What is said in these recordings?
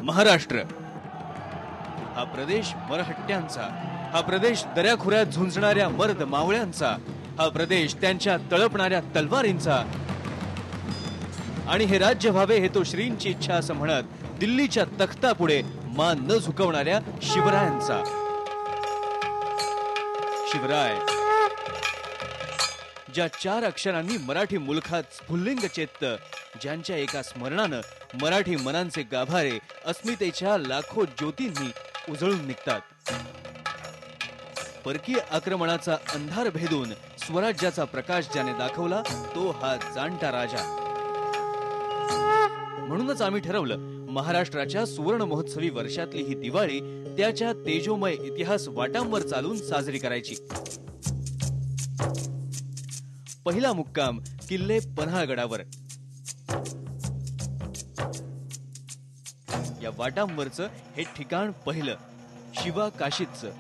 महाराष्ट्र हा प्रदेश मरहट्ट्यांचा, हा प्रदेश दऱ्याखोऱ्यात झुंजणाऱ्या मर्द मावळ्यांचा, हा प्रदेश त्यांच्या तळपणाऱ्या तलवारींचा, आणि हे राज्य व्हावे हे तो श्रींची इच्छा असं म्हणत दिल्लीच्या तख्तापुढे मान न झुकवणाऱ्या शिवरायांचा. शिवराय ज्या 4 अक्षरांनी मराठी मुलखात स्फुल्लिंग चेततं, ज्यांच्या एका स्मरणानं मराठी मनांचे गाभारे अस्मितेच्या लाखो ज्योतींनी उजळून निघतात. परकीय आक्रमणाचा अंधार भेदून स्वराज्याचा प्रकाश ज्याने दाखवला तो हा जाणता राजा. म्हणूनच आम्ही ठरवलं महाराष्ट्राच्या सुवर्ण महोत्सवी वर्षातली ही दिवाळी त्याच्या तेजोमय इतिहास वाटांवर चालून साजरी करायची. पहिला मुक्काम किल्ले पन्हाळगडावर. या वाटांवरचं हे ठिकाण पहिलं शिवा काशीदचं.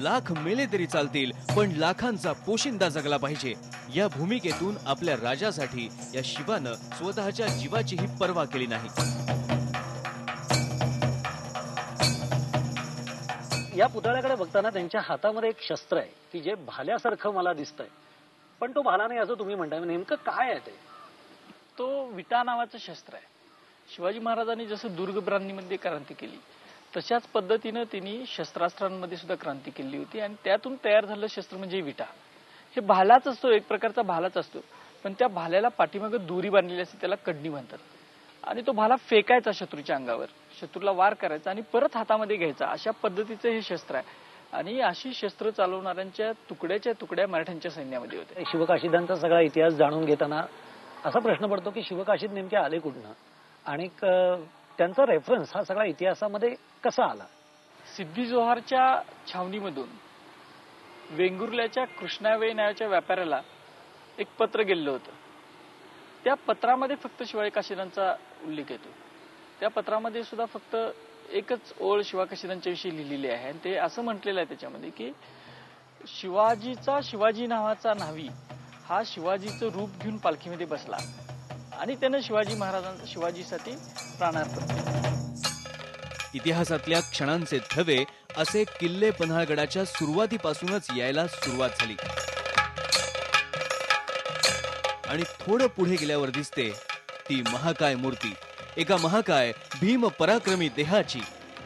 लाख मेले तरी चालतील पण लाखांचा पोशिंदा जगला पाहिजे या भूमिकेतून आपल्या राजासाठी या शिवानं स्वतःच्या जीवाचीही पर्वा केली नाही. या पुतळ्याकडे बघताना त्यांच्या हातामध्ये एक शस्त्र आहे की जे भाल्यासारखं मला दिसतंय, पण तो भाला नाही असं तुम्ही म्हणताय. नेमकं काय आहे ते? तो विटा नावाचं शस्त्र आहे. शिवाजी महाराजांनी जसं दुर्गब्रांनीमध्ये क्रांती केली तशाच पद्धतीनं त्यांनी शस्त्रास्त्रांमध्ये सुद्धा क्रांती केली होती आणि त्यातून तयार झालेलं शस्त्र म्हणजे विटा. हे भालाच असतो, एक प्रकारचा भालाच असतो, पण त्या भाल्याला पाठीमागं दोरी बांधलेली असते, त्याला कडणी म्हणतात. आणि तो भाला फेकायचा शत्रूच्या अंगावर, शत्रूला वार करायचा आणि परत हातामध्ये घ्यायचा, अशा पद्धतीचं हे शस्त्र आहे. आणि अशी शस्त्र चालवणाऱ्यांच्या तुकड्याच्या तुकड्या मराठ्यांच्या सैन्यामध्ये होत्या. शिवकाशीदांचा सगळा इतिहास जाणून घेताना असा प्रश्न पडतो की शिवकाशीद नेमके आले कुठनं आणि त्यांचा रेफरन्स हा सगळा इतिहासामध्ये कसा आला? सिद्धी जोहरच्या छावणीमधून वेंगुर्ल्याच्या कृष्णावे नावाच्या व्यापाऱ्याला एक पत्र गेलेलं होतं. त्या पत्रामध्ये फक्त शिवाजी काशीदांचा उल्लेख येतो. त्या पत्रामध्ये सुद्धा फक्त एकच ओळ शिवाकाशीदांच्या विषयी लिहिलेली आहे आणि ते असं म्हटलेलं आहे त्याच्यामध्ये की शिवाजीचा शिवाजी नावाचा न्हावी हा शिवाजीचं रूप घेऊन पालखीमध्ये बसला आणि त्यानं शिवाजीसाठी प्राणार्पण केले. इतिहासातल्या क्षणांचे थवे असे किल्ले पन्हाळगडाच्या सुरुवातीपासूनच यायला सुरुवात झाली आणि थोडं पुढे गेल्यावर दिसते ती महाकाय मूर्ती. एका महाकाय भीम पराक्रमी देहाची,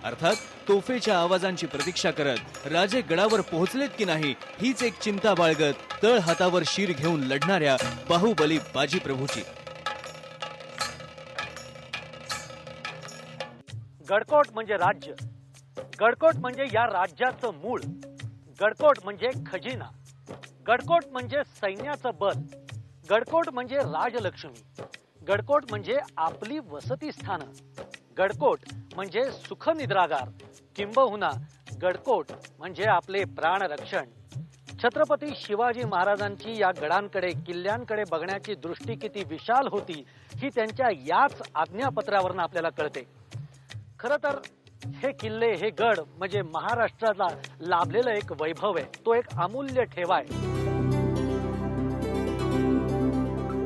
अर्थात तोफेच्या आवाजांची प्रतीक्षा करत राजे गडावर पोहोचलेत की नाही हीच एक चिंता बाळगत तळ हातावर शीर घेऊन लढणाऱ्या बाहुबली बाजी प्रभूची. गडकोट म्हणजे राज्य, गडकोट म्हणजे या राज्याचं मूळ, गडकोट म्हणजे खजिना, गडकोट म्हणजे सैन्याचं बल, गडकोट म्हणजे राजलक्ष्मी, गडकोट म्हणजे आपली वसती स्थानं, गडकोट म्हणजे सुखनिद्रागार, किंबहुना गडकोट म्हणजे आपले प्राणरक्षण. छत्रपती शिवाजी महाराजांची या गडांकडे किल्ल्यांकडे बघण्याची दृष्टी किती विशाल होती ही त्यांच्या याच आज्ञापत्रावरून आपल्याला कळते. खरं तर हे किल्ले हे गड म्हणजे महाराष्ट्राला लाभलेलं एक वैभव आहे, तो एक अमूल्य ठेवा आहे.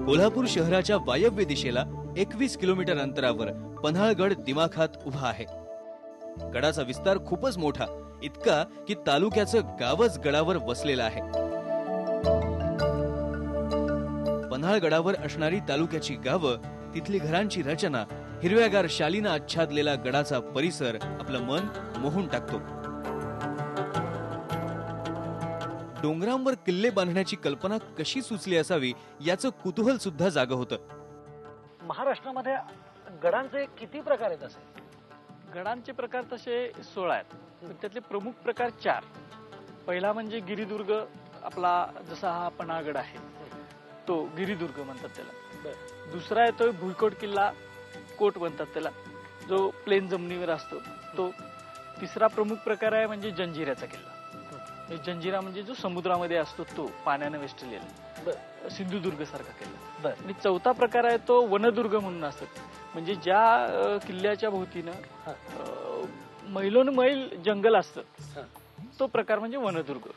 कोल्हापूर शहराच्या वायव्य दिशेला 21 किलोमीटर अंतरावर पन्हाळगड दिमाखात उभा आहे. गडाचा विस्तार खूपच मोठा, इतका की तालुक्याचं गावच गडावर वसलेलं आहे. पन्हाळगडावर असणारी तालुक्याची गावं, तिथली घरांची रचना, हिरव्यागार शालीनं आच्छादलेला गडाचा परिसर आपलं मन मोहून टाकतो. डोंगरांवर किल्ले बांधण्याची कल्पना कशी सुचली असावी याचं कुतूहल सुद्धा जागं होतं. महाराष्ट्रामध्ये गडांचे किती प्रकार आहेत? असे गडांचे प्रकार तसे 16 आहेत, पण त्यातले प्रमुख प्रकार 4. पहिला म्हणजे गिरिदुर्ग, आपला जसा हा पन्हाळगड आहे तो गिरिदुर्ग म्हणतात त्याला. दुसरा येतोय भुईकोट किल्ला, कोट म्हणतात त्याला, जो प्लेन जमिनीवर असतो तो. तिसरा प्रमुख प्रकार आहे म्हणजे जंजिऱ्याचा किल्ला. जंजिरा म्हणजे जो समुद्रामध्ये असतो तो, पाण्याने वेष्टलेला, सिंधुदुर्ग सारखा किल्ला. आणि चौथा प्रकार आहे तो वनदुर्ग म्हणून असतात, म्हणजे ज्या किल्ल्याच्या भोवतीनं मैलोन मैल जंगल असतं तो प्रकार म्हणजे वनदुर्ग.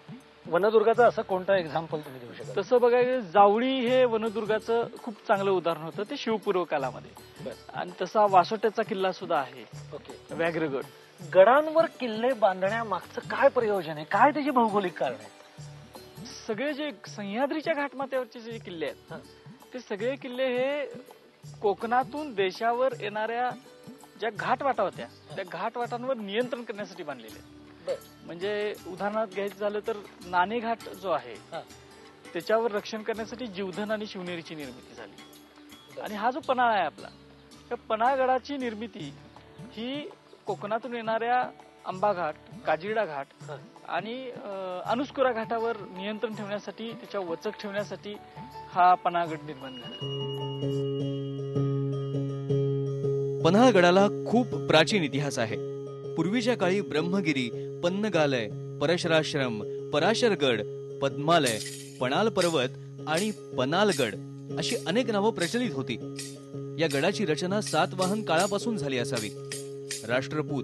वनदुर्गाचं असं कोणतं एक्झाम्पल तुम्ही देऊ शकता? तसं बघायला जावळी हे वनदुर्गाचं खूप चांगलं उदाहरण होतं, ते शिवपूर्व कालामध्ये. आणि तसा वासोट्याचा किल्ला सुद्धा आहे, ओके. व्याघ्रगड. गडांवर किल्ले बांधण्यामागचं काय प्रयोजन आहे, काय त्याची भौगोलिक कारण आहे? सगळे जे सह्याद्रीच्या घाटमाथ्यावरचे जे किल्ले आहेत ते सगळे किल्ले हे कोकणातून देशावर येणाऱ्या ज्या घाटवाटा होत्या त्या घाटवाटांवर नियंत्रण करण्यासाठी बांधलेले आहेत. म्हणजे उदाहरणार्थ घ्यायचं झालं तर नाणेघाट जो आहे त्याच्यावर रक्षण करण्यासाठी जीवधन आणि शिवनेरीची निर्मिती झाली. आणि हा जो पन्हाळा आहे आपला, त्या पन्हाळगडाची निर्मिती ही कोकणातून येणाऱ्या आंबा घाट, काजिरडा घाट आणि अनुस्कुरा घाटावर नियंत्रण ठेवण्यासाठी, त्याच्या वचक ठेवण्यासाठी हा पन्हाळगड निर्माण झाला. पन्हाळगडाला खूप प्राचीन इतिहास आहे. पूर्वीच्या काळी ब्रह्मगिरी, पन्नगालय, परशराश्रम, पराशरगड, पद्मालय, पणाल पर्वत आणि पनालगड अशी अनेक नावं प्रचलित होती. या गडाची रचना सातवाहन काळापासून झाली असावी. राष्ट्रपूत,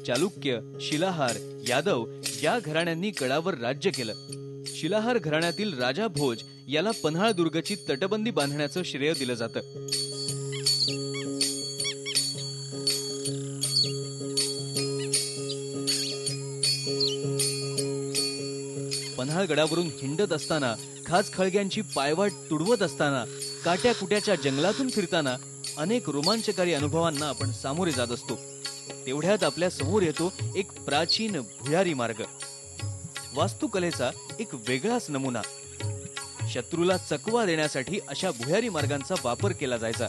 चालुक्य, शिलाहार, यादव या घराण्यांनी गडावर राज्य केलं. शिलाहार घराण्यातील राजा भोज याला पन्हाळ दुर्गची तटबंदी बांधण्याचं श्रेय दिलं जातं. पन्हाळगडावरून हिंडत असताना, खास खळग्यांची पायवाट तुडवत असताना, काट्या कुट्याच्या जंगलातून फिरताना अनेक रोमांचकारी अनुभवांना आपण सामोरे जात असतो. तेवढ्यात आपल्या समोर येतो एक प्राचीन भुयारी मार्ग. वास्तुकलेचा एक वेगळाच नमुना. शत्रूला चकवा देण्यासाठी अशा भुयारी मार्गांचा वापर केला जायचा.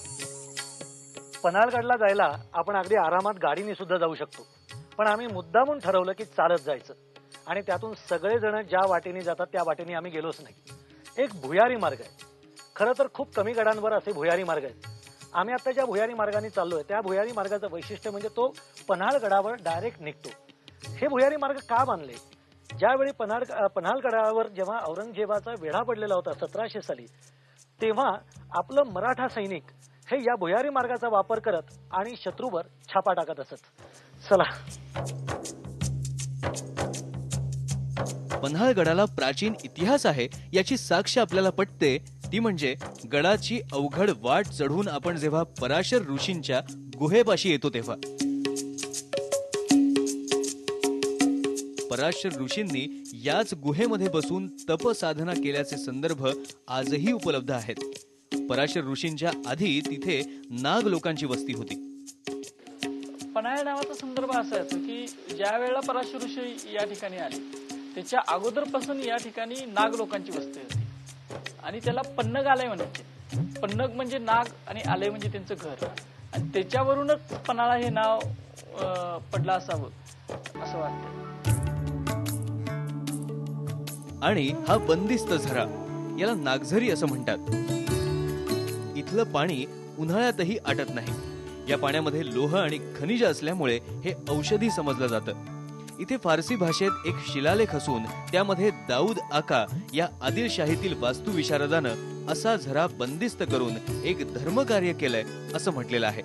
पन्हाळगडला जायला आपण अगदी आरामात गाडीने सुद्धा जाऊ शकतो, पण आम्ही मुद्दामून ठरवलं की चालत जायचं. आणि त्यातून सगळेजण ज्या वाटेने जातात त्या वाटेने आम्ही गेलोच नाही. एक भुयारी मार्ग आहे. खरं तर खूप कमी गडांवर असे भुयारी मार्ग आहेत. आम्ही आता ज्या भुयारी मार्गाने चाललोय त्या भुयारी मार्गाचं वैशिष्ट्य म्हणजे तो पन्हाळगडावर डायरेक्ट निघतो. हे भुयारी मार्ग का बांधले? ज्यावेळी पन्हाळगडावर जेव्हा औरंगजेबाचा वेढा पडलेला होता 1700 साली, तेव्हा आपलं मराठा सैनिक हे या भुयारी मार्गाचा वापर करत आणि शत्रूवर छापा टाकत असत. चला. पन्हाळगडाला प्राचीन इतिहास आहे याची साक्ष आपल्याला पटते ती म्हणजे गडाची अवघड वाट चढून आपण जेव्हा पराशर ऋषींच्या गुहेपाशी येतो तेव्हा. पराशर ऋषींनी याच गुहेमध्ये बसून तपसाधना केल्याचे संदर्भ आजही उपलब्ध आहेत. पराशर ऋषींच्या आधी तिथे नाग लोकांची वस्ती होती. पन्हाळ नावाचा संदर्भ असा येतो की ज्या वेळेला पराशर ऋषी या ठिकाणी आले त्याच्या अगोदरपासून या ठिकाणी नाग लोकांची वस्ती होती आणि त्याला पन्नग आलय म्हणायचे. पन्नग म्हणजे नाग आणि आलय म्हणजे त्यांचं घर, आणि त्याच्यावरूनच पन्हाळा हे नाव पडलं असावं असं वाटतं. आणि हा बंदिस्त झरा, याला नागझरी असं म्हणतात. इथलं पाणी उन्हाळ्यातही आटत नाही. या पाण्यामध्ये लोह आणि खनिज असल्यामुळे हे औषधी समजलं जातं. इथे फारसी भाषेत एक शिलालेख असून त्यामध्ये दाऊद आका या आदिलशाहीतील वास्तुविशारदानं असा झरा बंदिस्त करून एक धर्मकार्य केलंय असं म्हटलेलं आहे.